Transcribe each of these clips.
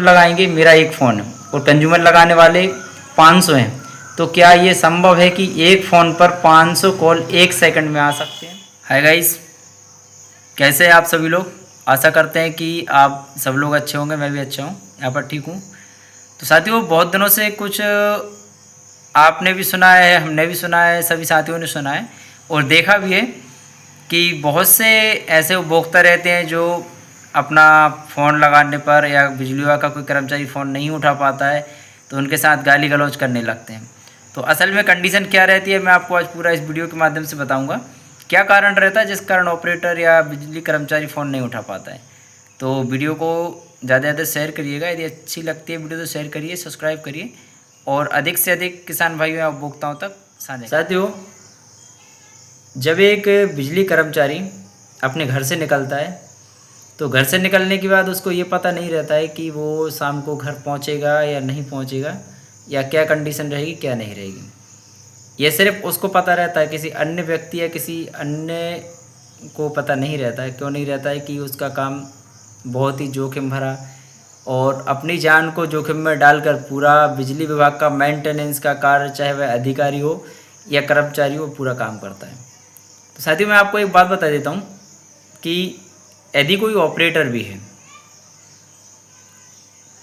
लगाएंगे, मेरा एक फ़ोन है और कंज्यूमर लगाने वाले 500 हैं, तो क्या ये संभव है कि एक फ़ोन पर 500 कॉल एक सेकंड में आ सकते हैं? हाय गाइस, कैसे हैं आप सभी लोग? आशा करते हैं कि आप सब लोग अच्छे होंगे, मैं भी अच्छा हूँ, यहाँ पर ठीक हूँ। तो साथियों, बहुत दिनों से कुछ आपने भी सुना है, हमने भी सुना है, सभी साथियों ने सुना है और देखा भी है कि बहुत से ऐसे उपभोक्ता रहते हैं जो अपना फ़ोन लगाने पर या बिजली विभाग का कोई कर्मचारी फ़ोन नहीं उठा पाता है तो उनके साथ गाली गलौज करने लगते हैं। तो असल में कंडीशन क्या रहती है, मैं आपको आज पूरा इस वीडियो के माध्यम से बताऊंगा। क्या कारण रहता है जिस कारण ऑपरेटर या बिजली कर्मचारी फ़ोन नहीं उठा पाता है। तो वीडियो को ज़्यादा से ज़्यादा शेयर करिएगा, यदि अच्छी लगती है वीडियो तो शेयर करिए, सब्सक्राइब करिए और अधिक से अधिक किसान भाइयों या उपभोक्ताओं तक साझा। साथियों, जब एक बिजली कर्मचारी अपने घर से निकलता है तो घर से निकलने के बाद उसको ये पता नहीं रहता है कि वो शाम को घर पहुंचेगा या नहीं पहुंचेगा, या क्या कंडीशन रहेगी क्या नहीं रहेगी। ये सिर्फ उसको पता रहता है, किसी अन्य व्यक्ति या किसी अन्य को पता नहीं रहता है। क्यों नहीं रहता है? कि उसका काम बहुत ही जोखिम भरा और अपनी जान को जोखिम में डालकर पूरा बिजली विभाग का मेंटेनेंस का कार्य, चाहे वह अधिकारी हो या कर्मचारी हो, पूरा काम करता है। तो साथियों, मैं आपको एक बात बता देता हूँ कि यदि कोई ऑपरेटर भी है,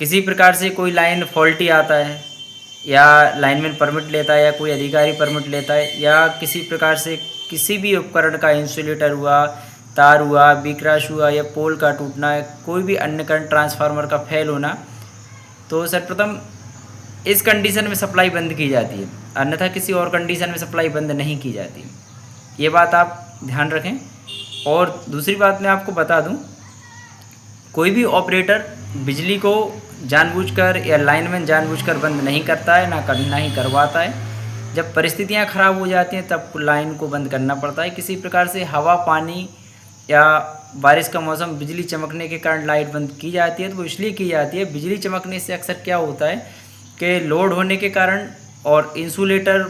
किसी प्रकार से कोई लाइन फॉल्टी आता है या लाइनमैन परमिट लेता है या कोई अधिकारी परमिट लेता है या किसी प्रकार से किसी भी उपकरण का इंसुलेटर हुआ, तार हुआ, बीक्रैश हुआ या पोल का टूटना, कोई भी अन्य करंट ट्रांसफार्मर का फेल होना, तो सर्वप्रथम इस कंडीशन में सप्लाई बंद की जाती है, अन्यथा किसी और कंडीशन में सप्लाई बंद नहीं की जाती। ये बात आप ध्यान रखें। और दूसरी बात मैं आपको बता दूं, कोई भी ऑपरेटर बिजली को जानबूझकर या लाइनमैन जानबूझकर बंद नहीं करता है, ना ही करवाता है। जब परिस्थितियां ख़राब हो जाती हैं तब लाइन को बंद करना पड़ता है। किसी प्रकार से हवा, पानी या बारिश का मौसम, बिजली चमकने के कारण लाइट बंद की जाती है तो वो इसलिए की जाती है, बिजली चमकने से अक्सर क्या होता है कि लोड होने के कारण और इंसुलेटर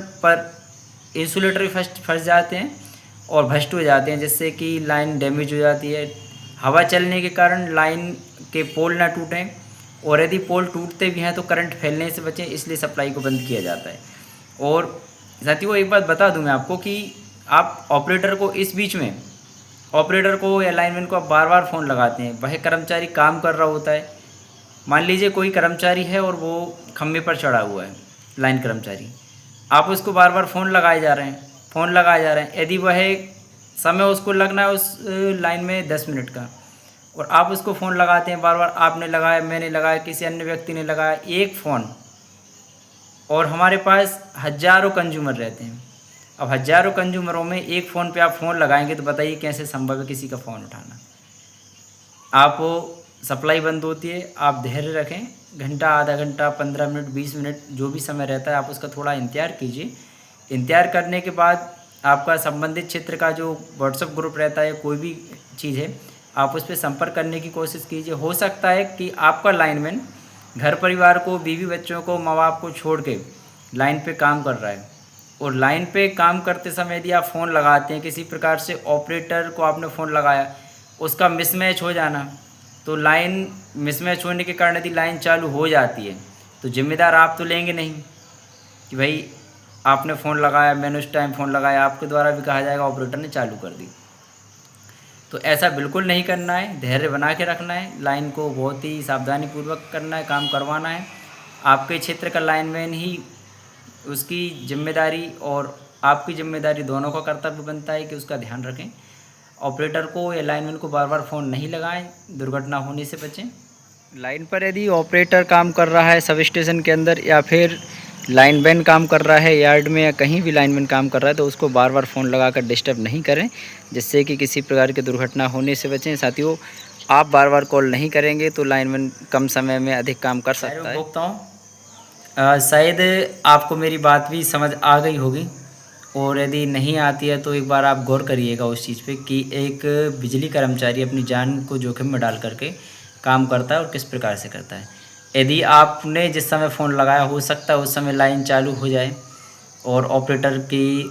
भी फंस जाते हैं और भ्रष्ट हो जाते हैं, जिससे कि लाइन डैमेज हो जाती है। हवा चलने के कारण लाइन के पोल ना टूटें और यदि पोल टूटते भी हैं तो करंट फैलने से बचें, इसलिए सप्लाई को बंद किया जाता है। और साथियों, एक बात बता दूं मैं आपको कि आप ऑपरेटर को इस बीच में, ऑपरेटर को या लाइनमैन को आप बार बार फ़ोन लगाते हैं, वह कर्मचारी काम कर रहा होता है। मान लीजिए कोई कर्मचारी है और वो खंभे पर चढ़ा हुआ है, लाइन कर्मचारी, आप उसको बार बार फ़ोन लगाए जा रहे हैं। यदि वह समय उसको लगना है उस लाइन में 10 मिनट का और आप उसको फ़ोन लगाते हैं बार बार, आपने लगाया, मैंने लगाया, किसी अन्य व्यक्ति ने लगाया, एक फ़ोन, और हमारे पास हज़ारों कंज्यूमर रहते हैं। अब हज़ारों कंज्यूमरों में एक फ़ोन पे आप फ़ोन लगाएंगे तो बताइए कैसे संभव है किसी का फ़ोन उठाना। आप सप्लाई बंद होती है, आप धैर्य रखें, घंटा, आधा घंटा, 15 मिनट, 20 मिनट, जो भी समय रहता है आप उसका थोड़ा इंतज़ार कीजिए। इंतज़ार करने के बाद आपका संबंधित क्षेत्र का जो व्हाट्सएप ग्रुप रहता है, कोई भी चीज़ है, आप उस पर संपर्क करने की कोशिश कीजिए। हो सकता है कि आपका लाइनमैन घर परिवार को, बीवी बच्चों को, माँ बाप को छोड़ के लाइन पे काम कर रहा है और लाइन पे काम करते समय यदि आप फ़ोन लगाते हैं, किसी प्रकार से ऑपरेटर को आपने फ़ोन लगाया, उसका मिसमैच हो जाना, तो लाइन मिसमैच होने के कारण यदि लाइन चालू हो जाती है तो जिम्मेदार आप तो लेंगे नहीं कि भाई आपने फ़ोन लगाया, मैंने उस टाइम फ़ोन लगाया, आपके द्वारा भी कहा जाएगा ऑपरेटर ने चालू कर दी। तो ऐसा बिल्कुल नहीं करना है, धैर्य बना के रखना है, लाइन को बहुत ही सावधानीपूर्वक करना है, काम करवाना है। आपके क्षेत्र का लाइनमैन ही उसकी जिम्मेदारी और आपकी जिम्मेदारी दोनों का कर्तव्य बनता है कि उसका ध्यान रखें। ऑपरेटर को या लाइनमैन को बार बार फ़ोन नहीं लगाएं, दुर्घटना होने से बचें। लाइन पर यदि ऑपरेटर काम कर रहा है सब स्टेशन के अंदर, या फिर लाइनमैन काम कर रहा है यार्ड में, या कहीं भी लाइनमैन काम कर रहा है, तो उसको बार बार फ़ोन लगाकर डिस्टर्ब नहीं करें, जिससे कि किसी प्रकार की दुर्घटना होने से बचें। साथियों, आप बार बार कॉल नहीं करेंगे तो लाइनमैन कम समय में अधिक काम कर सकता है। उपभोक्ताओं, शायद आपको मेरी बात भी समझ आ गई होगी और यदि नहीं आती है तो एक बार आप गौर करिएगा उस चीज़ पे कि एक बिजली कर्मचारी अपनी जान को जोखिम में डाल करके काम करता है और किस प्रकार से करता है। यदि आपने जिस समय फ़ोन लगाया, हो सकता है उस समय लाइन चालू हो जाए और ऑपरेटर की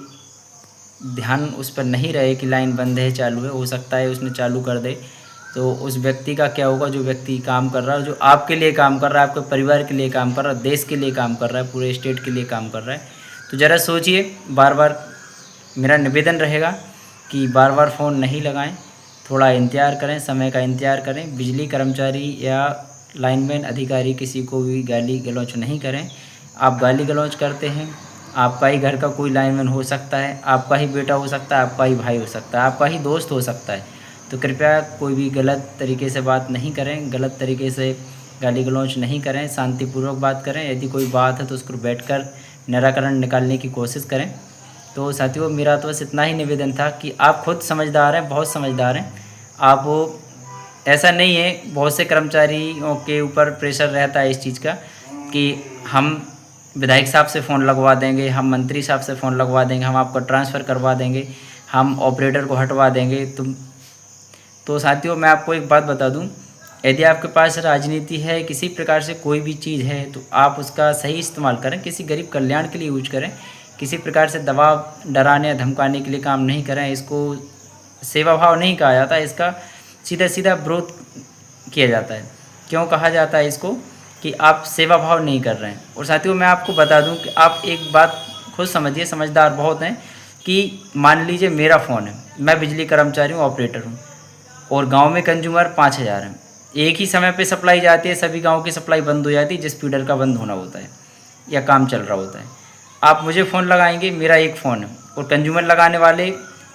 ध्यान उस पर नहीं रहे कि लाइन बंद है, चालू है, हो सकता है उसने चालू कर दे तो उस व्यक्ति का क्या होगा, जो व्यक्ति काम कर रहा है, जो आपके लिए काम कर रहा है, आपके परिवार के लिए काम कर रहा है, देश के लिए काम कर रहा है, पूरे स्टेट के लिए काम कर रहा है। तो ज़रा सोचिए, बार बार मेरा निवेदन रहेगा कि बार बार फ़ोन नहीं लगाएं, थोड़ा इंतज़ार करें, समय का इंतज़ार करें। बिजली कर्मचारी या लाइनमैन अधिकारी किसी को भी गाली गलौज नहीं करें। आप गाली गलौज करते हैं, आपका ही घर का कोई लाइनमैन हो सकता है, आपका ही बेटा हो सकता है, आपका ही भाई हो सकता है, आपका ही दोस्त हो सकता है। तो कृपया कोई भी गलत तरीके से बात नहीं करें, गलत तरीके से गाली गलौज नहीं करें, शांतिपूर्वक बात करें। यदि कोई बात है तो उसको बैठकर निराकरण निकालने की कोशिश करें। तो साथियों, मेरा तो बस इतना ही निवेदन था कि आप खुद समझदार हैं, बहुत समझदार हैं आप। ऐसा नहीं है, बहुत से कर्मचारियों के ऊपर प्रेशर रहता है इस चीज़ का कि हम विधायक साहब से फ़ोन लगवा देंगे, हम मंत्री साहब से फ़ोन लगवा देंगे, हम आपको ट्रांसफ़र करवा देंगे, हम ऑपरेटर को हटवा देंगे। तो साथियों, मैं आपको एक बात बता दूं, यदि आपके पास राजनीति है, किसी प्रकार से कोई भी चीज़ है, तो आप उसका सही इस्तेमाल करें, किसी गरीब कल्याण के लिए यूज करें। किसी प्रकार से दबाव, डराने या धमकाने के लिए काम नहीं करें। इसको सेवा भाव नहीं कहा जाता, इसका सीधा सीधा विरोध किया जाता है। क्यों कहा जाता है इसको कि आप सेवा भाव नहीं कर रहे हैं। और साथियों, मैं आपको बता दूं कि आप एक बात खुद समझिए, समझदार बहुत हैं, कि मान लीजिए मेरा फ़ोन है, मैं बिजली कर्मचारी हूँ, ऑपरेटर हूँ, और गांव में कंज्यूमर 5000 हैं। एक ही समय पे सप्लाई जाती है, सभी गांव की सप्लाई बंद हो जाती है जिस फीडर का बंद होना होता है या काम चल रहा होता है। आप मुझे फ़ोन लगाएंगे, मेरा एक फ़ोन है और कंज्यूमर लगाने वाले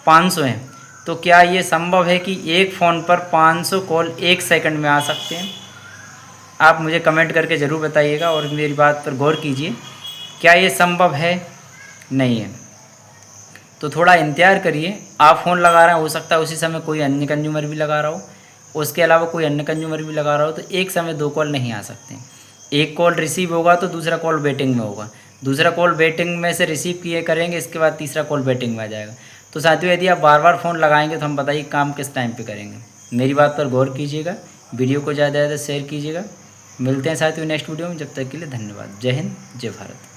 500 हैं, तो क्या ये संभव है कि एक फ़ोन पर 500 कॉल एक सेकंड में आ सकते हैं? आप मुझे कमेंट करके ज़रूर बताइएगा और मेरी बात पर गौर कीजिए, क्या ये संभव है? नहीं है। तो थोड़ा इंतज़ार करिए। आप फ़ोन लगा रहे हैं, हो सकता है उसी समय कोई अन्य कंज्यूमर भी लगा रहा हो, उसके अलावा कोई अन्य कंज्यूमर भी लगा रहा हो, तो एक समय 2 कॉल नहीं आ सकते। एक कॉल रिसीव होगा तो दूसरा कॉल वेटिंग में होगा, दूसरा कॉल वेटिंग में से रिसीव किए करेंगे, इसके बाद तीसरा कॉल वेटिंग में आ जाएगा। तो साथियों, यदि आप बार बार फ़ोन लगाएंगे तो हम बताइए काम किस टाइम पे करेंगे। मेरी बात पर गौर कीजिएगा, वीडियो को ज़्यादा से ज़्यादा शेयर कीजिएगा। मिलते हैं साथियों नेक्स्ट वीडियो में, जब तक के लिए धन्यवाद। जय हिंद, जय भारत।